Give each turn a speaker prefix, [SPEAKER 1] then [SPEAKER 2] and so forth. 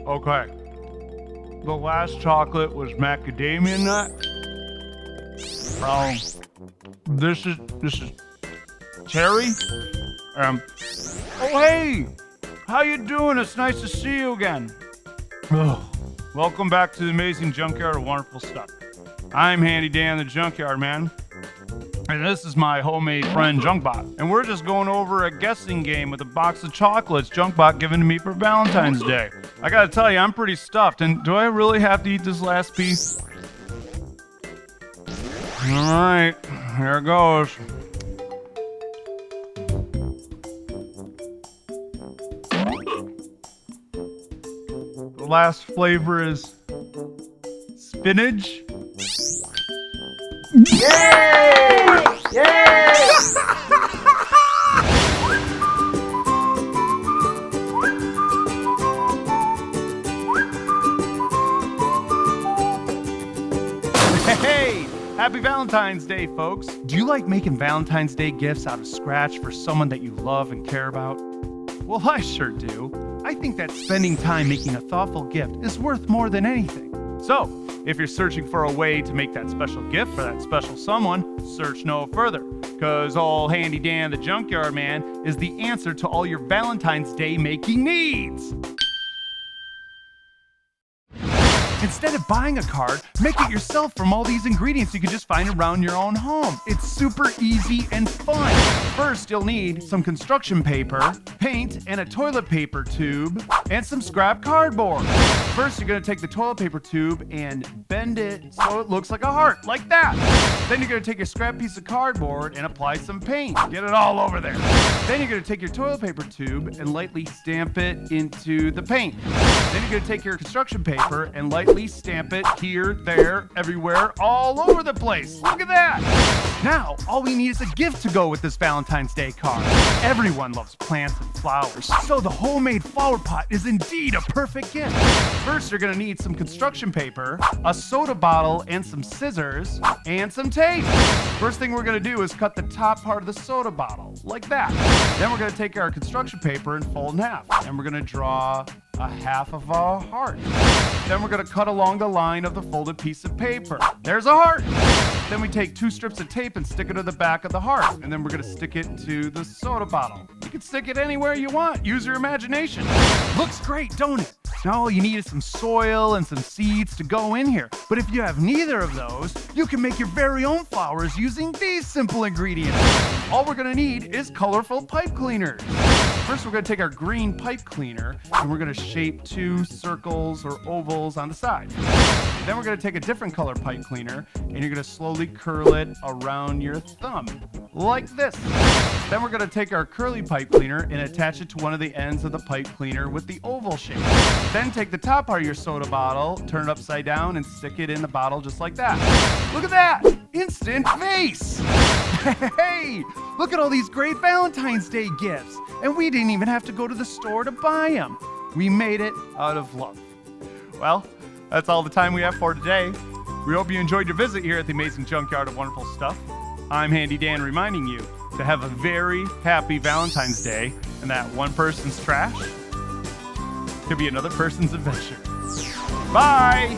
[SPEAKER 1] Okay. The last chocolate was macadamia nut. This is cherry. Oh hey, how you doing? It's nice to see you again. Welcome back to the amazing Junkyard of Wonderful Stuff. I'm Handy Dan the Junkyard Man, and this is my homemade friend Junkbot. And we're just going over a guessing game with a box of chocolates Junkbot given to me for Valentine's Day. I gotta tell you, I'm pretty stuffed. And do I really have to eat this last piece? All right, here it goes. The last flavor is spinach.
[SPEAKER 2] Yay! Yay!
[SPEAKER 1] Hey! Happy Valentine's Day, folks! Do you like making Valentine's Day gifts out of scratch for someone that you love and care about? Well, I sure do. I think that spending time making a thoughtful gift is worth more than anything. So, if you're searching for a way to make that special gift for that special someone, search no further, because old Handy Dan the Junkyard Man is the answer to all your Valentine's Day making needs. Instead of buying a card, make it yourself from all these ingredients you can just find around your own home. It's super easy and fun. First, you'll need some construction paper, paint, and a toilet paper tube, and some scrap cardboard. First, you're gonna take the toilet paper tube and bend it so it looks like a heart, like that. Then you're gonna take your scrap piece of cardboard and apply some paint. Get it all over there. Then you're gonna take your toilet paper tube and lightly stamp it into the paint. Then you're gonna take your construction paper and lightly stamp it here, there, everywhere, all over the place. Look at that! Now, all we need is a gift to go with this Valentine's Day card. Everyone loves plants and flowers, so the homemade flower pot is indeed a perfect gift. First, you're gonna need some construction paper, a soda bottle, and some scissors, and some tape. First thing we're gonna do is cut the top part of the soda bottle, like that. Then we're gonna take our construction paper and fold in half, and we're gonna draw a half of a heart. Then we're gonna cut along the line of the folded piece of paper. There's a heart. Then we take 2 strips of tape and stick it to the back of the heart. And then we're gonna stick it to the soda bottle. You can stick it anywhere you want. Use your imagination. Looks great, don't it? Now all you need is some soil and some seeds to go in here. But if you have neither of those, you can make your very own flowers using these simple ingredients. All we're gonna need is colorful pipe cleaners. First, we're gonna take our green pipe cleaner and we're gonna shape 2 circles or ovals on the side. Then we're gonna take a different color pipe cleaner and you're gonna slowly curl it around your thumb, like this. Then we're gonna take our curly pipe cleaner and attach it to one of the ends of the pipe cleaner with the oval shape. Then take the top part of your soda bottle, turn it upside down, and stick it in the bottle just like that. Look at that! Instant vase! Hey! Look at all these great Valentine's Day gifts! And we didn't even have to go to the store to buy them. We made it out of love. Well, that's all the time we have for today. We hope you enjoyed your visit here at the amazing Junkyard of Wonderful Stuff. I'm Handy Dan reminding you to have a very happy Valentine's Day, and that one person's trash could be another person's adventure. Bye!